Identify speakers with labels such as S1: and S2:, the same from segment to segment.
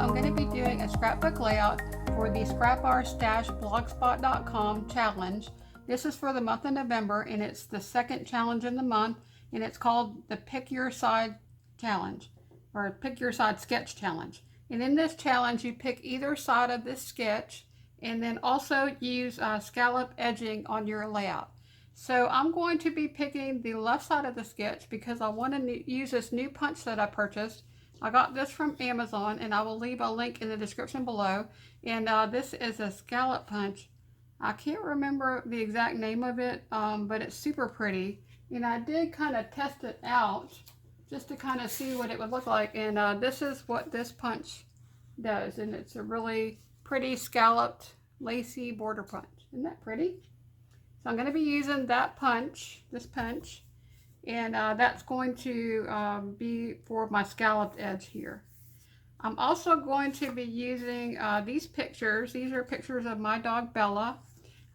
S1: I'm going to be doing a scrapbook layout for the scrapr-blogspot.com challenge. This is for the month of November, and it's the second challenge in the month, and it's called the Pick Your Side Challenge, or Pick Your Side Sketch Challenge. And in this challenge, you pick either side of this sketch, and then also use scallop edging on your layout. So I'm going to be picking the left side of the sketch because I want to use this new punch that I purchased. I got this from Amazon, and I will leave a link in the description below. And this is a scallop punch. I can't remember the exact name of it, but it's super pretty. And I did kind of test it out just to kind of see what it would look like. And this is what this punch does. And it's a really pretty scalloped, lacy border punch. Isn't that pretty? So I'm going to be using that punch, this punch. And that's going to be for my scalloped edge here. I'm also going to be using these pictures. These are pictures of my dog Bella.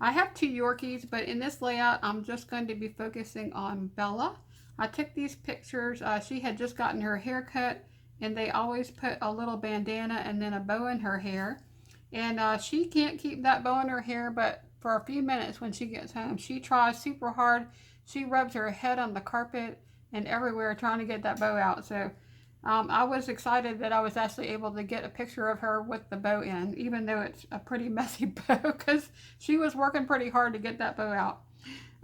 S1: I have two Yorkies, but in this layout I'm just going to be focusing on Bella. I took these pictures. She had just gotten her hair cut, and they always put a little bandana and then a bow in her hair. And she can't keep that bow in her hair, but for a few minutes when she gets home, she tries super hard. She rubs her head on the carpet and everywhere trying to get that bow out. So I was excited that I was actually able to get a picture of her with the bow in, even though it's a pretty messy bow, because she was working pretty hard to get that bow out.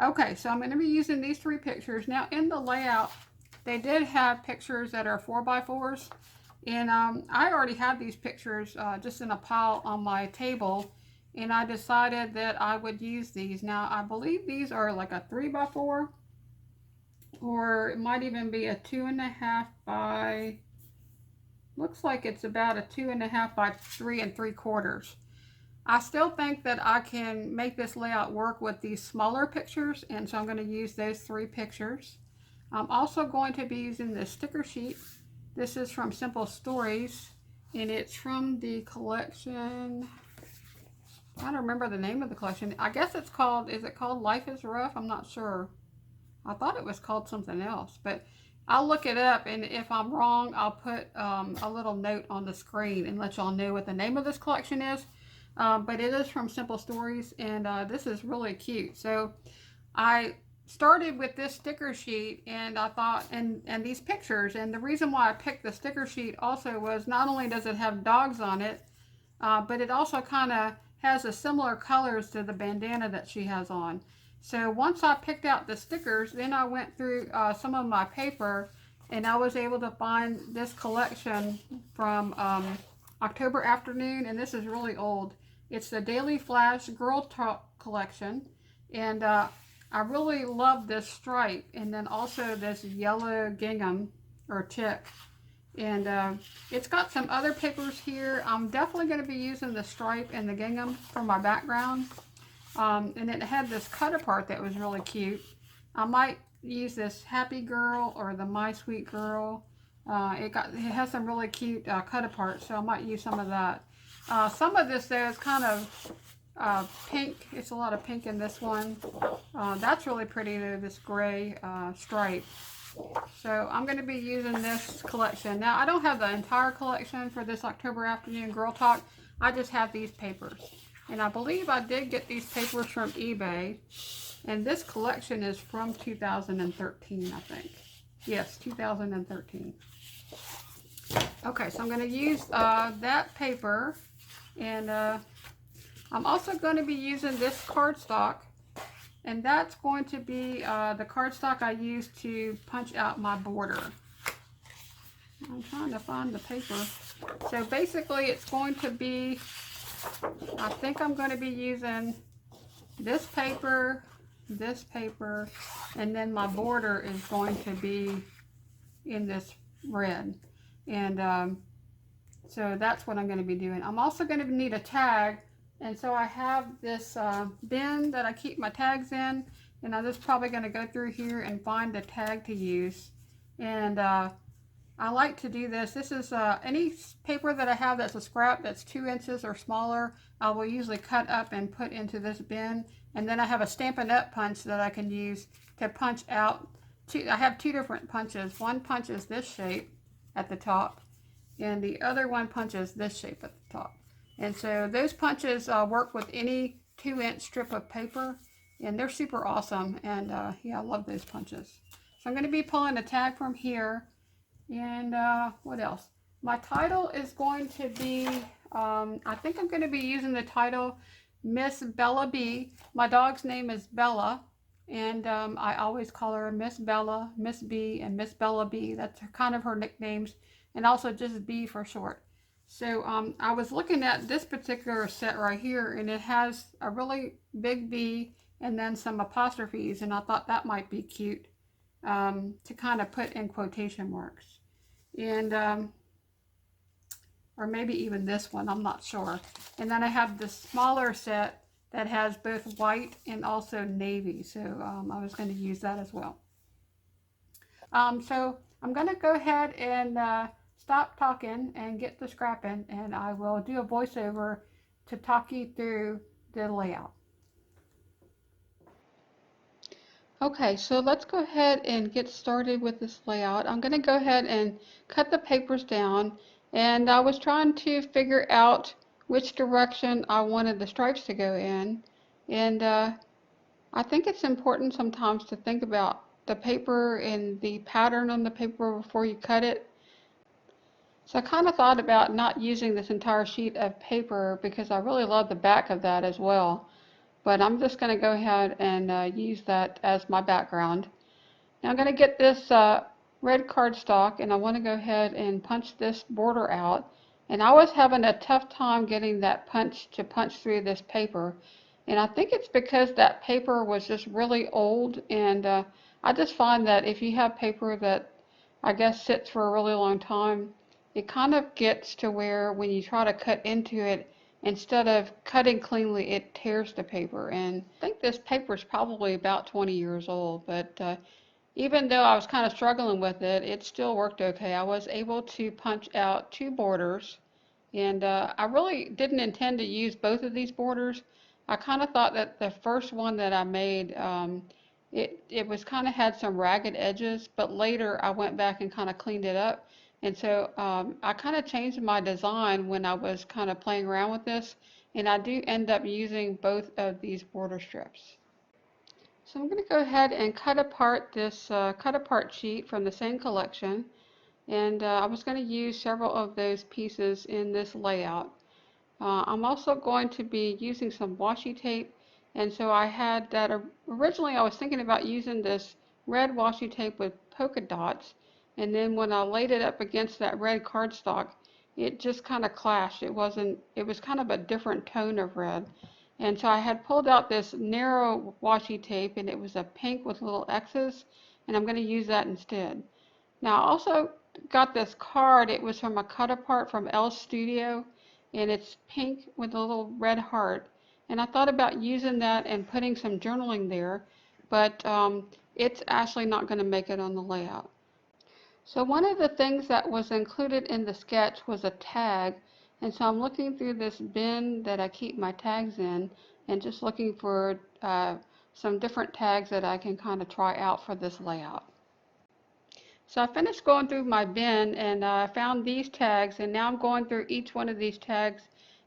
S1: Okay, so I'm going to be using these three pictures. Now in the layout, they did have pictures that are 4x4s. And I already have these pictures just in a pile on my table. And I decided that I would use these. Now, I believe these are like a 3x4, or it might even be a 2.5 by, looks like it's about a 2.5 by 3 3/4. I still think that I can make this layout work with these smaller pictures, and so I'm going to use those three pictures. I'm also going to be using this sticker sheet. This is from Simple Stories, and it's from the collection, I don't remember the name of the collection. I guess it's called, is it called Life is Rough? I'm not sure. I thought it was called something else, but I'll look it up, and if I'm wrong, I'll put a little note on the screen and let y'all know what the name of this collection is. But it is from Simple Stories, and this is really cute. So I started with this sticker sheet, and I thought, and these pictures, and the reason why I picked the sticker sheet also was not only does it have dogs on it, but it also kind of has a similar colors to the bandana that she has on. So once I picked out the stickers, then I went through some of my paper, and I was able to find this collection from October Afternoon, and this is really old. It's the Daily Flash Girl Talk collection, and I really love this stripe, and then also this yellow gingham or chick. And it's got some other papers here. I'm definitely going to be using the stripe and the gingham for my background. And it had this cut apart that was really cute. I might use this Happy Girl or the My Sweet Girl. It has some really cute cut apart, so I might use some of that. Some of this though is kind of pink. It's a lot of pink in this one. That's really pretty though, this gray stripe. So I'm going to be using this collection. Now I don't have the entire collection for this October Afternoon Girl Talk. I just have these papers. And I believe I did get these papers from eBay. And this collection is from 2013, I think. Yes, 2013. Okay, so I'm going to use that paper. And I'm also going to be using this cardstock. And that's going to be the cardstock I use to punch out my border. I'm trying to find the paper. So basically it's going to be, I think I'm going to be using this paper, and then my border is going to be in this red. And so that's what I'm going to be doing. I'm also going to need a tag. And so I have this bin that I keep my tags in, and I'm just probably going to go through here and find a tag to use. And I like to do this. This is any paper that I have that's a scrap that's 2 inches or smaller, I will usually cut up and put into this bin. And then I have a Stampin' Up punch that I can use to punch out. I have two different punches. One punch is this shape at the top, and the other one punches this shape at the top. And so those punches work with any 2-inch strip of paper, and they're super awesome. And yeah, I love those punches. So I'm going to be pulling a tag from here. And what else? My title is going to be, I think I'm going to be using the title Miss Bella B. My dog's name is Bella, and I always call her Miss Bella, Miss B, and Miss Bella B. That's kind of her nicknames, and also just B for short. So I was looking at this particular set right here, and it has a really big B and then some apostrophes, and I thought that might be cute to kind of put in quotation marks. And or maybe even this one, I'm not sure. And then I have the smaller set that has both white and also navy, so I was going to use that as well. So I'm going to go ahead and stop talking and get the scrapping, and I will do a voiceover to talk you through the layout. Okay, so let's go ahead and get started with this layout. I'm going to go ahead and cut the papers down, and I was trying to figure out which direction I wanted the stripes to go in. And I think it's important sometimes to think about the paper and the pattern on the paper before you cut it. So I kind of thought about not using this entire sheet of paper because I really love the back of that as well. But I'm just going to go ahead and use that as my background. Now I'm going to get this red cardstock, and I want to go ahead and punch this border out. And I was having a tough time getting that punch to punch through this paper. And I think it's because that paper was just really old. And I just find that if you have paper that I guess sits for a really long time, it kind of gets to where when you try to cut into it, instead of cutting cleanly, it tears the paper. And I think this paper is probably about 20 years old, but even though I was kind of struggling with it, it still worked okay. I was able to punch out 2 borders, and I really didn't intend to use both of these borders. I kind of thought that the first one that I made, it was kind of had some ragged edges, but later I went back and kind of cleaned it up. And so I kind of changed my design when I was kind of playing around with this, and I do end up using both of these border strips. So I'm going to go ahead and cut apart this cut apart sheet from the same collection, and I was going to use several of those pieces in this layout. I'm also going to be using some washi tape, and so I had that originally I was thinking about using this red washi tape with polka dots, and then when I laid it up against that red cardstock, it just kind of clashed. It was kind of a different tone of red. And so I had pulled out this narrow washi tape, and it was a pink with little X's, and I'm going to use that instead. Now I also got this card. It was from a cut apart from L's Studio, and it's pink with a little red heart. And I thought about using that and putting some journaling there, but it's actually not going to make it on the layout. So one of the things that was included in the sketch was a tag, and so I'm looking through this bin that I keep my tags in and just looking for some different tags that I can kind of try out for this layout. So I finished going through my bin, and I found these tags, and now I'm going through each one of these tags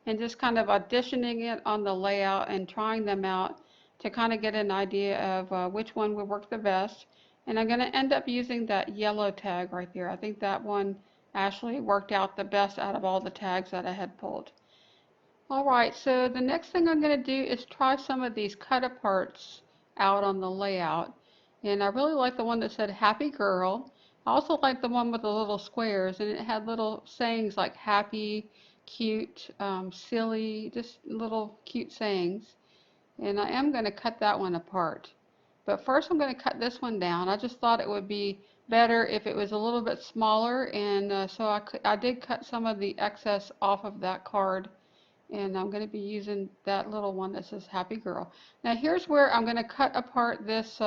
S1: and just kind of auditioning it on the layout and trying them out to kind of get an idea of which one would work the best. And I'm going to end up using that yellow tag right there. I think that one actually worked out the best out of all the tags that I had pulled. All right, so the next thing I'm going to do is try some of these cut aparts out on the layout. And I really like the one that said happy girl. I also like the one with the little squares, and it had little sayings like happy, cute, silly, just little cute sayings. And I am going to cut that one apart. But first I'm going to cut this one down. I just thought it would be better if it was a little bit smaller, and so I did cut some of the excess off of that card, and I'm going to be using that little one that says happy girl. Now here's where I'm going to cut apart this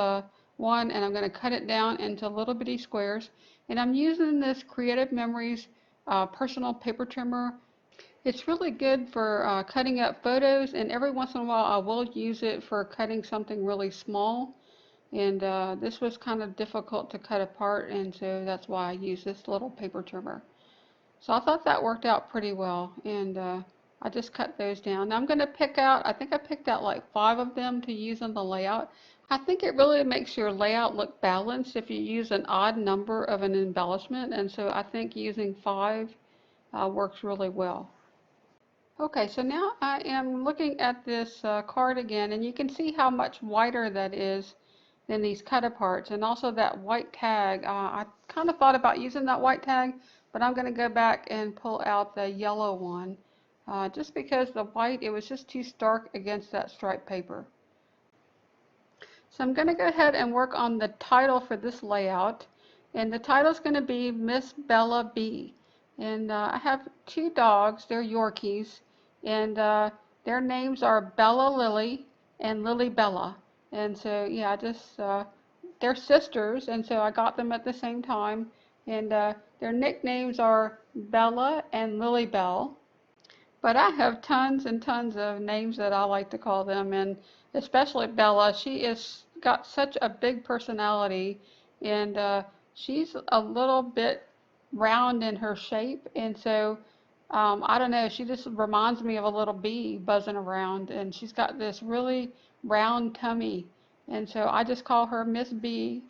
S1: one, and I'm going to cut it down into little bitty squares, and I'm using this Creative Memories personal paper trimmer. It's really good for cutting up photos, and every once in a while I will use it for cutting something really small, and this was kind of difficult to cut apart, and so that's why I use this little paper trimmer. So I thought that worked out pretty well, and I just cut those down. Now I'm going to pick out, I think I picked out like 5 of them to use in the layout. I think it really makes your layout look balanced if you use an odd number of an embellishment, and so I think using 5 works really well. Okay, so now I am looking at this card again, and you can see how much wider that is than these cut aparts, and also that white tag. I kind of thought about using that white tag, but I'm going to go back and pull out the yellow one, just because the white, it was just too stark against that striped paper. So I'm going to go ahead and work on the title for this layout. And the title is going to be Miss Bella B. And I have 2 dogs, they're Yorkies, and their names are Bella Lily and Lily Bella. And so, yeah, they're sisters, and so I got them at the same time. And their nicknames are Bella and Lily Bell. But I have tons and tons of names that I like to call them, and especially Bella. She is got such a big personality, and she's a little bit round in her shape, and so I don't know. She just reminds me of a little bee buzzing around, and she's got this really round tummy, and so I just call her Miss Bee,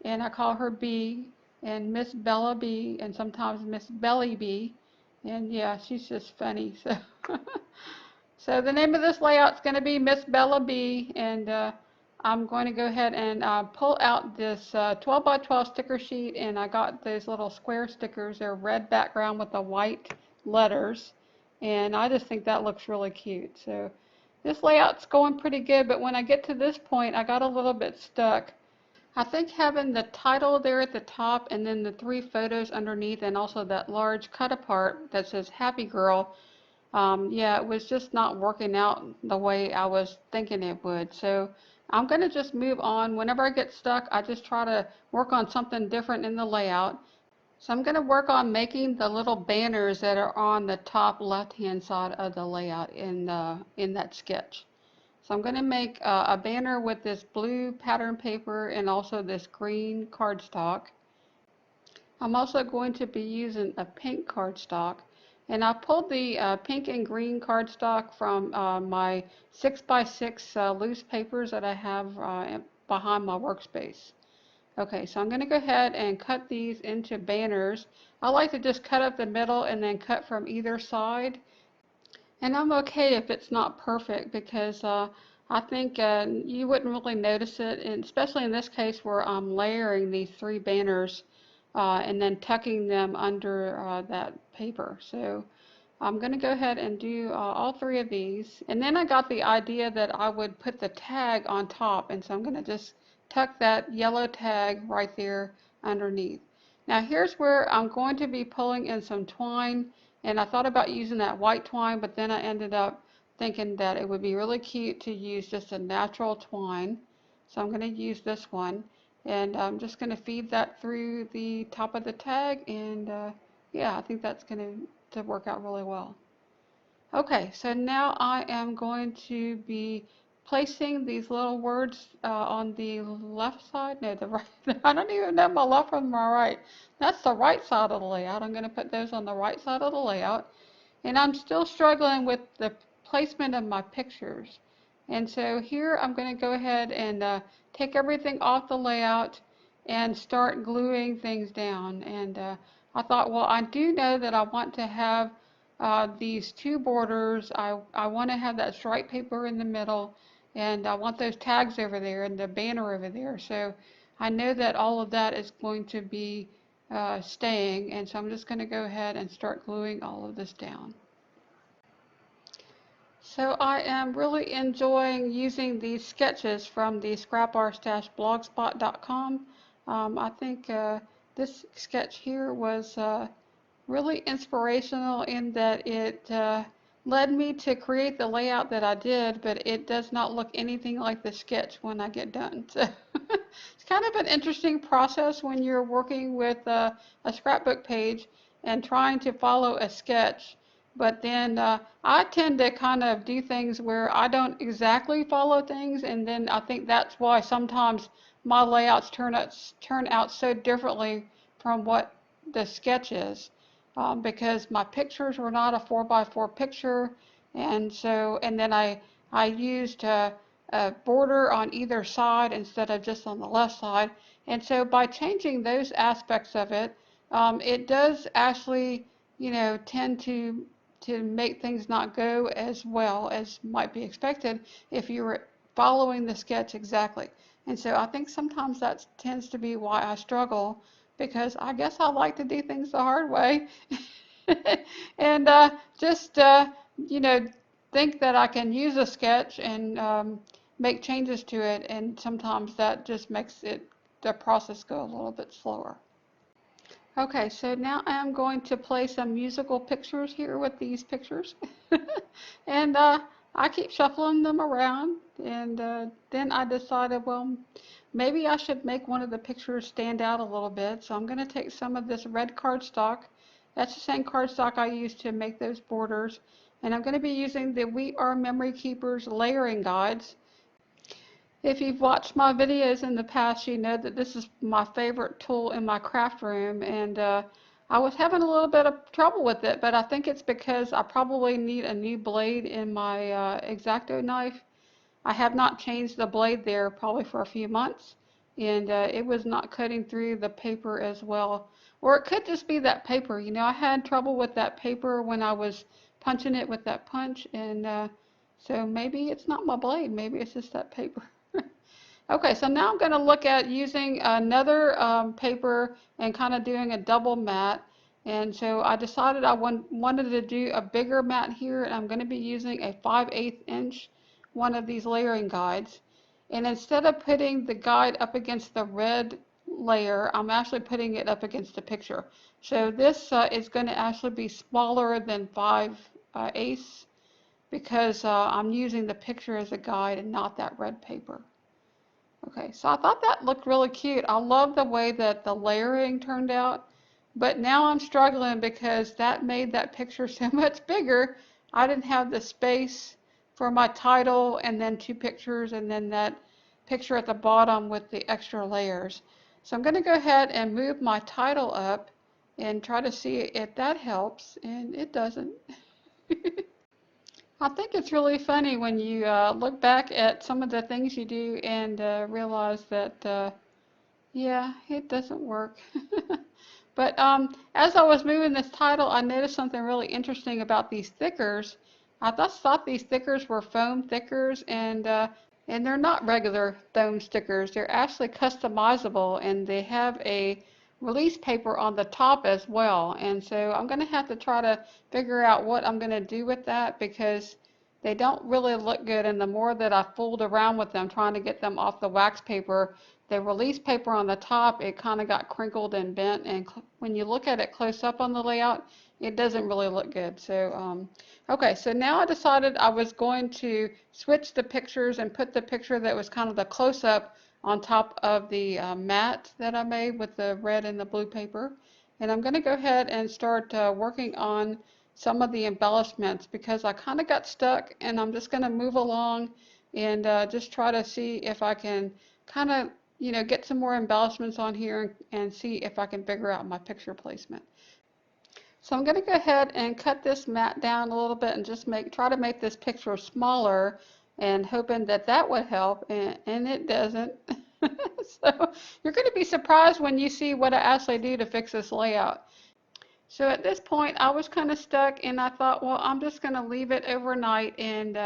S1: and I call her Bee, and Miss Bella Bee, and sometimes Miss Belly Bee. And yeah, she's just funny. So, so the name of this layout is going to be Miss Bella B, and I'm going to go ahead and pull out this 12 by 12 sticker sheet, and I got those little square stickers. They're red background with the white letters, and I just think that looks really cute. So this layout's going pretty good, but when I get to this point, I got a little bit stuck. I think having the title there at the top and then the 3 photos underneath and also that large cut apart that says Happy Girl, yeah, it was just not working out the way I was thinking it would. So I'm going to just move on. Whenever I get stuck, I just try to work on something different in the layout. So I'm going to work on making the little banners that are on the top left-hand side of the layout in that sketch. So I'm going to make a banner with this blue pattern paper and also this green cardstock. I'm also going to be using a pink cardstock, and I pulled the pink and green cardstock from my 6x6 loose papers that I have behind my workspace. Okay, so I'm going to go ahead and cut these into banners. I like to just cut up the middle and then cut from either side. And I'm okay if it's not perfect because I think you wouldn't really notice it, and especially in this case where I'm layering these 3 banners and then tucking them under that paper. So I'm going to go ahead and do all 3 of these. And then I got the idea that I would put the tag on top, and so I'm going to just tuck that yellow tag right there underneath. Now here's where I'm going to be pulling in some twine, and I thought about using that white twine, but then I ended up thinking that it would be really cute to use just a natural twine. So I'm going to use this one, and I'm just going to feed that through the top of the tag, and yeah, I think that's going to work out really well. Okay, so now I am going to be placing these little words on the left side. No, the right. I don't even know my left from my right. That's the right side of the layout. I'm going to put those on the right side of the layout. And I'm still struggling with the placement of my pictures. And so here I'm going to go ahead and take everything off the layout and start gluing things down. And I thought, well, I do know that I want to have these 2 borders. I want to have that striped paper in the middle, and I want those tags over there and the banner over there. So I know that all of that is going to be staying, and so I'm just going to go ahead and start gluing all of this down. So I am really enjoying using these sketches from the scrapart-blogspot.com. I think this sketch here was really inspirational in that it led me to create the layout that I did, but it does not look anything like the sketch when I get done. So it's kind of an interesting process when you're working with a scrapbook page and trying to follow a sketch. But then I tend to kind of do things where I don't exactly follow things, and then I think that's why sometimes my layouts turn out so differently from what the sketch is. because my pictures were not a 4x4 picture, and then I used a border on either side instead of just on the left side, and so by changing those aspects of it, it does actually, tend to make things not go as well as might be expected if you were following the sketch exactly. And so I think sometimes that tends to be why I struggle, because I guess I like to do things the hard way. And just you know think that I can use a sketch and make changes to it, and sometimes that just makes the process go a little bit slower. Okay, so now I'm going to play some musical pictures here with these pictures. And I keep shuffling them around, and then I decided, well, maybe I should make one of the pictures stand out a little bit. So I'm going to take some of this red cardstock. That's the same cardstock I used to make those borders. And I'm going to be using the We Are Memory Keepers layering guides. If you've watched my videos in the past, you know that this is my favorite tool in my craft room, and I was having a little bit of trouble with it, but I think it's because I probably need a new blade in my X-Acto knife. I have not changed the blade there probably for a few months, and it was not cutting through the paper as well. Or it could just be that paper. I had trouble with that paper when I was punching it with that punch, and so maybe it's not my blade, maybe it's just that paper. Okay, so now I'm going to look at using another paper and kind of doing a double mat. And so I decided I wanted to do a bigger mat here, and I'm going to be using a 5/8 inch one of these layering guides. And instead of putting the guide up against the red layer, I'm actually putting it up against the picture. So this is going to actually be smaller than 5/8 because I'm using the picture as a guide and not that red paper. Okay, so I thought that looked really cute. I love the way that the layering turned out, but now I'm struggling because that made that picture so much bigger. I didn't have the space for my title and then two pictures and then that picture at the bottom with the extra layers. So I'm going to go ahead and move my title up and try to see if that helps, and it doesn't. I think it's really funny when you look back at some of the things you do and realize that, yeah, it doesn't work. But as I was moving this title, I noticed something really interesting about these thickers. I just thought these thickers were foam thickers, and they're not regular foam stickers. They're actually customizable, and they have a release paper on the top as well. And so I'm going to have to try to figure out what I'm going to do with that, because they don't really look good. And the more that I fooled around with them trying to get them off the wax paper, the release paper on the top, it kind of got crinkled and bent. And when you look at it close up on the layout, it doesn't really look good. So, okay, so now I decided I was going to switch the pictures and put the picture that was kind of the close up on top of the mat that I made with the red and the blue paper. And I'm going to go ahead and start working on some of the embellishments, because I kind of got stuck, and I'm just going to move along and just try to see if I can kind of get some more embellishments on here and see if I can figure out my picture placement. So I'm going to go ahead and cut this mat down a little bit and just try to make this picture smaller, and hoping that that would help, and it doesn't. So you're going to be surprised when you see what I actually do to fix this layout. So at this point, I was kind of stuck, and I thought, well, I'm just going to leave it overnight, and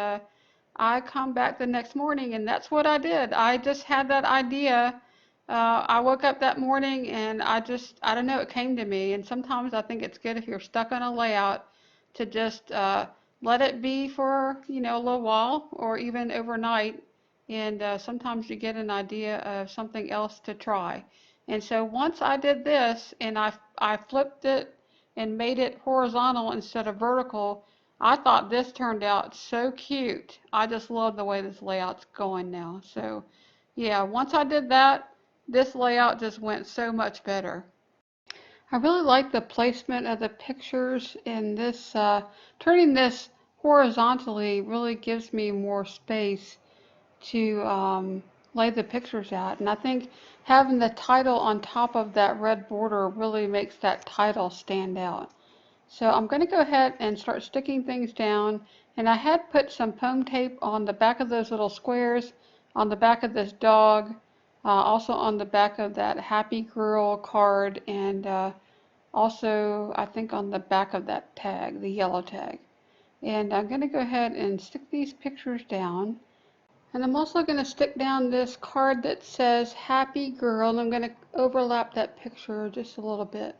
S1: I come back the next morning, and that's what I did. I just had that idea. I woke up that morning, and I don't know, it came to me. And sometimes I think it's good if you're stuck on a layout to just let it be for, a little while or even overnight. And sometimes you get an idea of something else to try. And so once I did this, and I flipped it and made it horizontal instead of vertical, I thought this turned out so cute. I just love the way this layout's going now. So yeah, once I did that, this layout just went so much better. I really like the placement of the pictures in this. Turning this horizontally really gives me more space to lay the pictures out. And I think having the title on top of that red border really makes that title stand out. So I'm going to go ahead and start sticking things down. And I had put some foam tape on the back of those little squares, on the back of this dog, also on the back of that Happy Girl card, and also I think on the back of that tag, the yellow tag. And I'm going to go ahead and stick these pictures down. And I'm also going to stick down this card that says Happy Girl, and I'm going to overlap that picture just a little bit.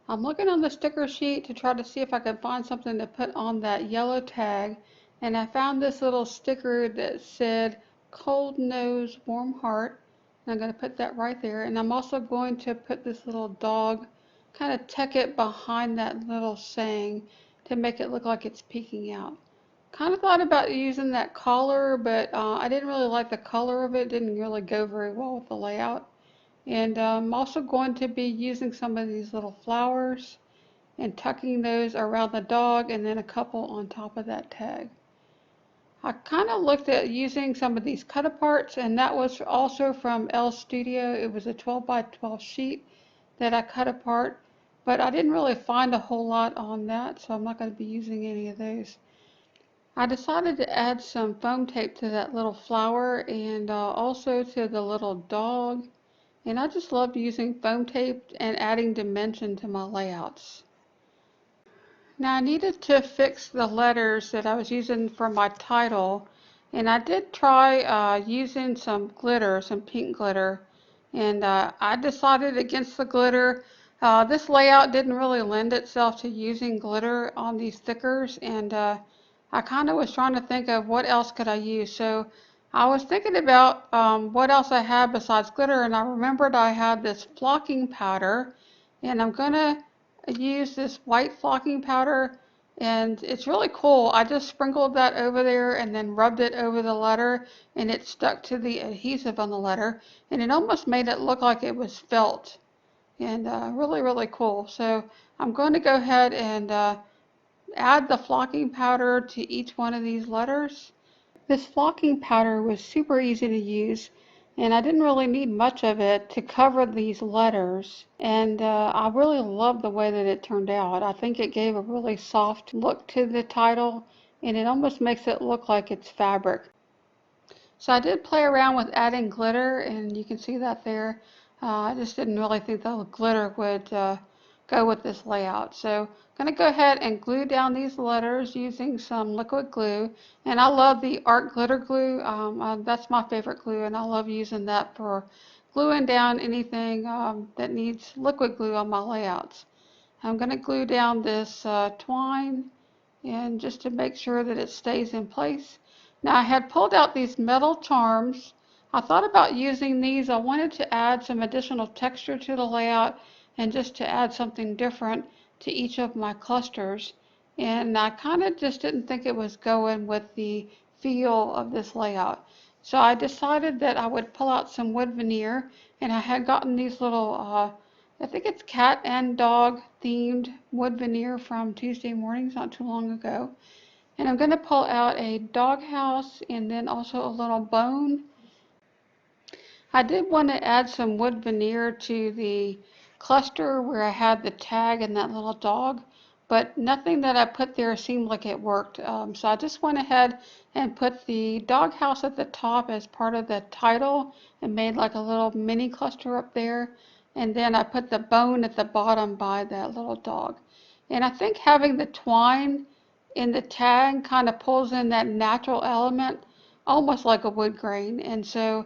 S1: I'm looking on the sticker sheet to try to see if I can find something to put on that yellow tag, and I found this little sticker that said Cold Nose Warm Heart, and I'm going to put that right there. And I'm also going to put this little dog, kind of tuck it behind that little saying to make it look like it's peeking out. Kind of thought about using that collar, but I didn't really like the color of it. It didn't really go very well with the layout. And I'm also going to be using some of these little flowers and tucking those around the dog, and then a couple on top of that tag. I kind of looked at using some of these cut aparts, and that was also from L Studio. It was a 12 by 12 sheet that I cut apart, but I didn't really find a whole lot on that, so I'm not going to be using any of those. I decided to add some foam tape to that little flower, and also to the little dog. And I just love using foam tape and adding dimension to my layouts. Now I needed to fix the letters that I was using for my title, and I did try using some glitter, some pink glitter, and I decided against the glitter. This layout didn't really lend itself to using glitter on these stickers, and I kind of was trying to think of what else could I use. So I was thinking about what else I had besides glitter, and I remembered I had this flocking powder, and I'm gonna use this white flocking powder, and it's really cool. I just sprinkled that over there and then rubbed it over the letter, and it stuck to the adhesive on the letter, and it almost made it look like it was felt, and really cool. So I'm going to go ahead and add the flocking powder to each one of these letters. This flocking powder was super easy to use, and I didn't really need much of it to cover these letters, and I really love the way that it turned out. I think it gave a really soft look to the title, and it almost makes it look like it's fabric. So I did play around with adding glitter, and you can see that there. I just didn't really think the glitter would go with this layout. So I'm going to go ahead and glue down these letters using some liquid glue. And I love the art glitter glue. That's my favorite glue, and I love using that for gluing down anything that needs liquid glue on my layouts. I'm going to glue down this twine, and just to make sure that it stays in place. Now I had pulled out these metal charms. I thought about using these. I wanted to add some additional texture to the layout and just to add something different to each of my clusters. And I kind of just didn't think it was going with the feel of this layout. So I decided that I would pull out some wood veneer, and I had gotten these little I think it's cat and dog themed wood veneer from Tuesday Mornings not too long ago. And I'm going to pull out a dog house and then also a little bone. I did want to add some wood veneer to the cluster where I had the tag and that little dog, but nothing that I put there seemed like it worked. So I just went ahead and put the dog house at the top as part of the title and made like a little mini cluster up there. And then I put the bone at the bottom by that little dog. And I think having the twine in the tag kind of pulls in that natural element, almost like a wood grain. And so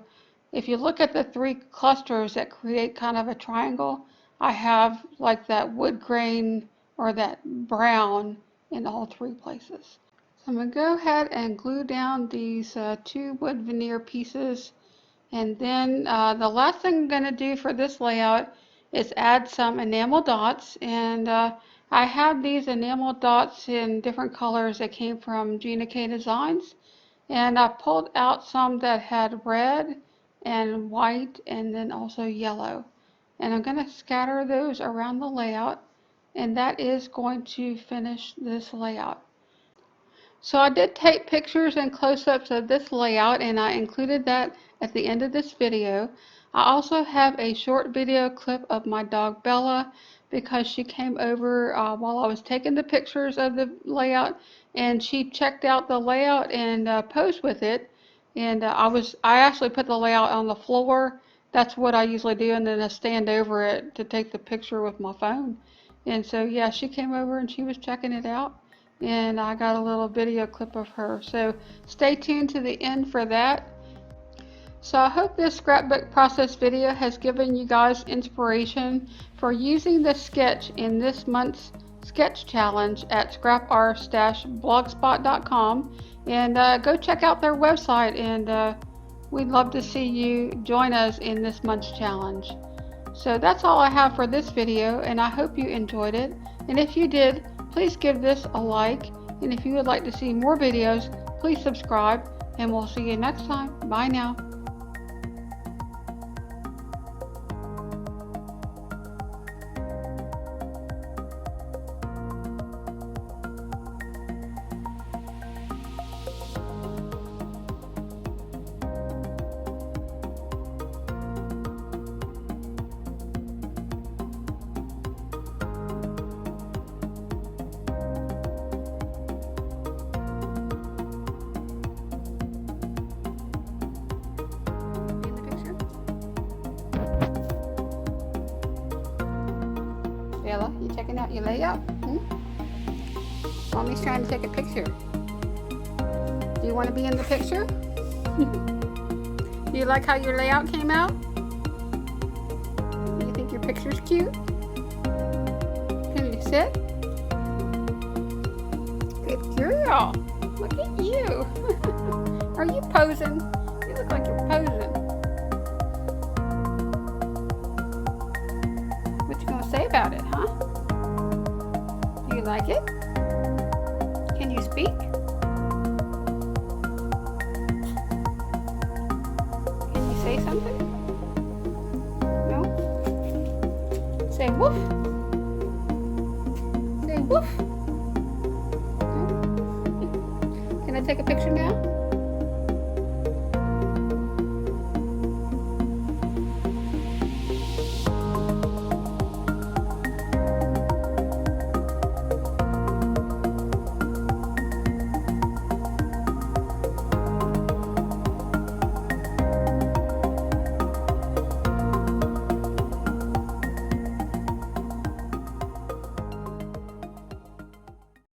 S1: if you look at the three clusters that create kind of a triangle, I have like that wood grain or that brown in all three places. So I'm going to go ahead and glue down these two wood veneer pieces, and then the last thing I'm going to do for this layout is add some enamel dots, and I have these enamel dots in different colors that came from Gina K Designs. And I pulled out some that had red and white and then also yellow. And I'm going to scatter those around the layout, and that is going to finish this layout. So I did take pictures and close-ups of this layout, and I included that at the end of this video. I also have a short video clip of my dog Bella because she came over while I was taking the pictures of the layout, and she checked out the layout and posed with it. And I actually put the layout on the floor. That's what I usually do, and then I stand over it to take the picture with my phone. And so yeah, she came over and she was checking it out, and I got a little video clip of her. So stay tuned to the end for that. So I hope this scrapbook process video has given you guys inspiration for using the sketch in this month's sketch challenge at scrapart-blogspot.com, and go check out their website, and we'd love to see you join us in this month's challenge. So that's all I have for this video, and I hope you enjoyed it. And if you did, please give this a like, and if you would like to see more videos, please subscribe, and we'll see you next time. Bye now. Bella, you checking out your layout? Mommy's trying to take a picture. Do you want to be in the picture? Do you like how your layout came out? Do you think your picture's cute? Can you sit? Good girl. Look at you. Are you posing? You look like you're posing. What you gonna say about it, huh? Do you like it? Can you speak? Can you say something? No? Say woof. Say woof.